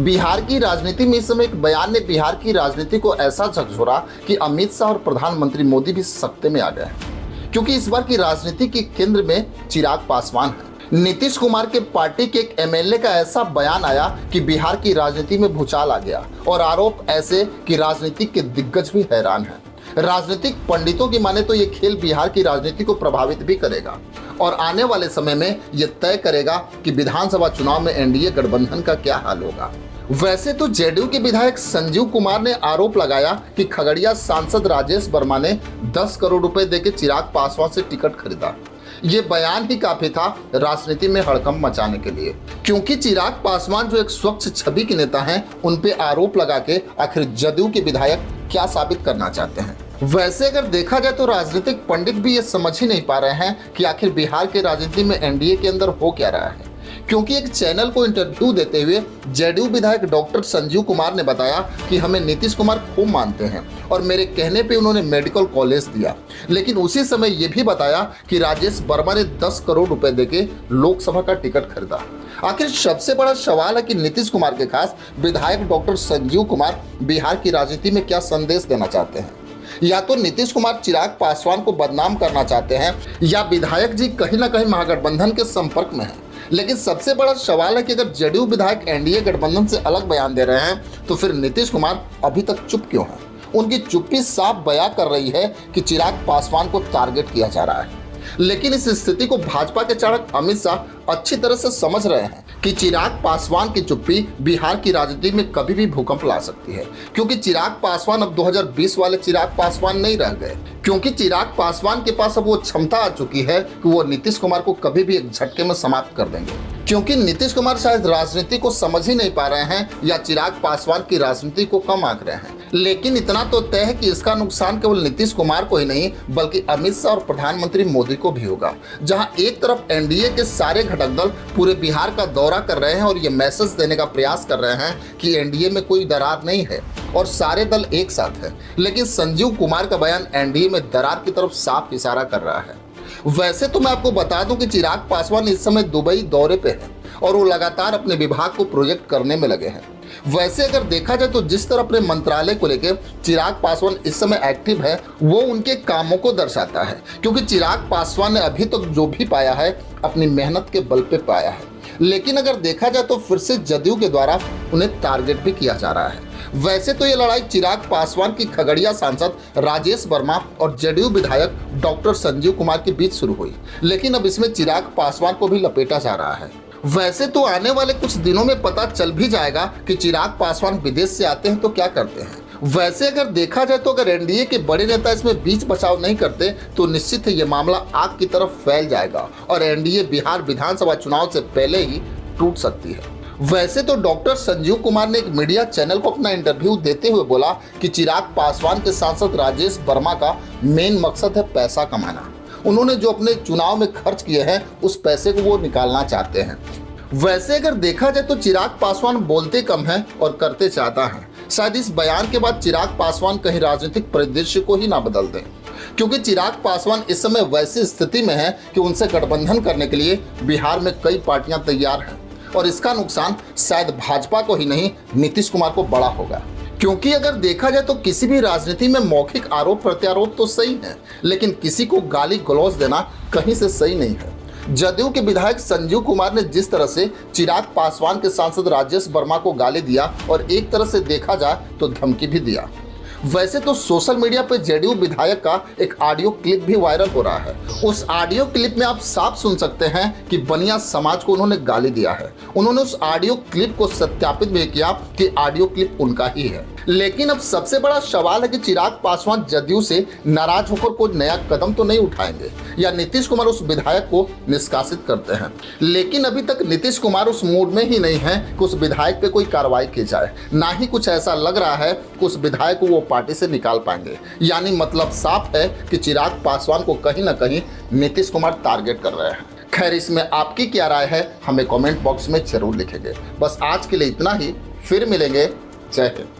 बिहार की राजनीति में इस समय एक बयान ने बिहार की राजनीति को ऐसा झकझोरा कि अमित शाह और प्रधानमंत्री मोदी भी सकते में आ गए हैं, क्योंकि इस बार की राजनीति के केंद्र में चिराग पासवान है। नीतीश कुमार के पार्टी के एक एमएलए का ऐसा बयान आया कि बिहार की राजनीति में भूचाल आ गया और आरोप ऐसे कि राजनीतिक के दिग्गज भी हैरान हैं। राजनीतिक पंडितों की माने तो ये खेल बिहार की राजनीति को प्रभावित भी करेगा और आने वाले समय में ये तय करेगा कि विधानसभा चुनाव में एनडीए गठबंधन का क्या हाल होगा। वैसे तो जेडीयू के विधायक संजीव कुमार ने आरोप लगाया कि खगड़िया सांसद राजेश वर्मा ने 10 करोड़ रुपए देकर चिराग पासवान से टिकट खरीदा। ये बयान ही काफी था राजनीति में हड़कंप मचाने के लिए, क्योंकि चिराग पासवान जो एक स्वच्छ छवि के नेता हैं, उन पे आरोप लगा के आखिर जदयू के विधायक क्या साबित करना चाहते हैं। वैसे अगर देखा जाए तो राजनीतिक पंडित भी ये समझ ही नहीं पा रहे हैं कि आखिर बिहार के राजनीति में एनडीए के अंदर हो क्या रहा है, क्योंकि एक चैनल को इंटरव्यू देते हुए जेडीयू विधायक डॉक्टर संजीव कुमार ने बताया कि हमें नीतीश कुमार खूब मानते हैं और मेरे कहने पे उन्होंने मेडिकल कॉलेज दिया, लेकिन उसी समय ये भी बताया कि राजेश वर्मा ने 10 करोड़ रुपए देके लोकसभा का टिकट खरीदा। आखिर सबसे बड़ा सवाल है कि नीतीश कुमार के खास विधायक डॉक्टर संजीव कुमार बिहार की राजनीति में क्या संदेश देना चाहते हैं। या तो नीतीश कुमार चिराग पासवान को बदनाम करना चाहते हैं या विधायक जी कहीं ना कहीं महागठबंधन के संपर्क में हैं। लेकिन सबसे बड़ा सवाल है कि अगर जेडीयू विधायक एनडीए गठबंधन से अलग बयान दे रहे हैं तो फिर नीतीश कुमार अभी तक चुप क्यों हैं। उनकी चुप्पी साफ बयां कर रही है कि चिराग पासवान को टारगेट किया जा रहा है। लेकिन इस स्थिति को भाजपा के चाणक अमित शाह अच्छी तरह से समझ रहे हैं कि चिराग पासवान की चुप्पी बिहार की राजनीति में कभी भी भूकंप ला सकती है, क्योंकि चिराग पासवान अब 2020 वाले चिराग पासवान नहीं रह गए, क्योंकि चिराग पासवान के पास अब वो क्षमता आ चुकी है कि वो नीतीश कुमार को कभी भी एक झटके में समाप्त कर देंगे। क्योंकि नीतीश कुमार शायद राजनीति को समझ ही नहीं पा रहे हैं या चिराग पासवान की राजनीति को कम आंक रहे हैं, लेकिन इतना तो तय है कि इसका नुकसान केवल नीतीश कुमार को ही नहीं बल्कि अमित शाह और प्रधानमंत्री मोदी को भी होगा। जहां एक तरफ एनडीए के सारे घटक दल पूरे बिहार का दौरा कर रहे हैं और ये मैसेज देने का प्रयास कर रहे हैं कि एनडीए में कोई दरार नहीं है और सारे दल एक साथ है, लेकिन संजीव कुमार का बयान एनडीए में दरार की तरफ साफ इशारा कर रहा है। वैसे तो मैं आपको बता दूं कि चिराग पासवान इस समय दुबई दौरे पे है और वो लगातार अपने विभाग को प्रोजेक्ट करने में लगे हैं। वैसे अगर देखा जाए तो जिस तरह अपने मंत्रालय को लेकर चिराग पासवान इस समय एक्टिव है वो उनके कामों को दर्शाता है, क्योंकि चिराग पासवान ने अभी तक जो भी पाया है अपनी मेहनत के बल पे पाया है। लेकिन अगर देखा जाए तो फिर से जदयू के द्वारा उन्हें टारगेट भी किया जा रहा है। वैसे तो ये लड़ाई चिराग पासवान की खगड़िया सांसद राजेश वर्मा और जेडीयू विधायक डॉक्टर संजीव कुमार के बीच शुरू हुई, लेकिन अब इसमें चिराग पासवान को भी लपेटा जा रहा है। वैसे तो आने वाले कुछ दिनों में पता चल भी जाएगा कि चिराग पासवान विदेश से आते हैं तो क्या करते हैं। वैसे अगर देखा जाए तो अगर एनडीए के बड़े नेता इसमें बीच बचाव नहीं करते तो निश्चित है ये मामला आग की तरफ फैल जाएगा और एनडीए बिहार विधानसभा चुनाव से पहले ही टूट सकती है। वैसे तो डॉक्टर संजीव कुमार ने एक मीडिया चैनल को अपना इंटरव्यू देते हुए बोला कि चिराग पासवान के सांसद राजेश वर्मा का मेन मकसद है पैसा कमाना। उन्होंने जो अपने चुनाव में खर्च किए हैं उस पैसे को वो निकालना चाहते हैं। वैसे अगर देखा जाए तो चिराग पासवान बोलते कम हैं और करते ज्यादा हैं। शायद इस बयान के बाद चिराग पासवान कहीं राजनीतिक परिदृश्य को ही ना बदल दें, क्योंकि चिराग पासवान इस समय वैसी स्थिति में है कि उनसे गठबंधन करने के लिए बिहार में कई पार्टियां तैयार हैं और इसका नुकसान शायद भाजपा को ही नहीं नीतीश कुमार को बड़ा होगा। क्योंकि अगर देखा जाए तो किसी भी राजनीति में मौखिक आरोप प्रत्यारोप तो सही है, लेकिन किसी को गाली गलौज देना कहीं से सही नहीं है। जदयू के विधायक संजीव कुमार ने जिस तरह से चिराग पासवान के सांसद राजेश वर्मा को गाली दिया और एक तरह से देखा जाए तो धमकी भी दिया। वैसे तो सोशल मीडिया पर जेडीयू विधायक का एक ऑडियो क्लिप भी वायरल हो रहा है। उस ऑडियो क्लिप में आप साफ सुन सकते हैं कि बनिया समाज को उन्होंने गाली दिया है। उन्होंने उस ऑडियो क्लिप को सत्यापित भी किया कि ऑडियो क्लिप उनका ही है। लेकिन अब सबसे बड़ा सवाल है कि चिराग पासवान जदयू से नाराज होकर कोई नया कदम तो नहीं उठाएंगे या नीतीश कुमार उस विधायक को निष्कासित करते हैं। लेकिन अभी तक नीतीश कुमार उस मूड में ही नहीं है कि उस विधायक पे कोई कार्रवाई की जाए, ना ही कुछ ऐसा लग रहा है कि उस विधायक को वो पार्टी से निकाल पाएंगे। यानी मतलब साफ है कि चिराग पासवान को कहीं ना कहीं नीतीश कुमार टारगेट कर रहे हैं। खैर, इसमें आपकी क्या राय है हमें कमेंट बॉक्स में जरूर लिखेंगे। बस आज के लिए इतना ही, फिर मिलेंगे। जय हिंद।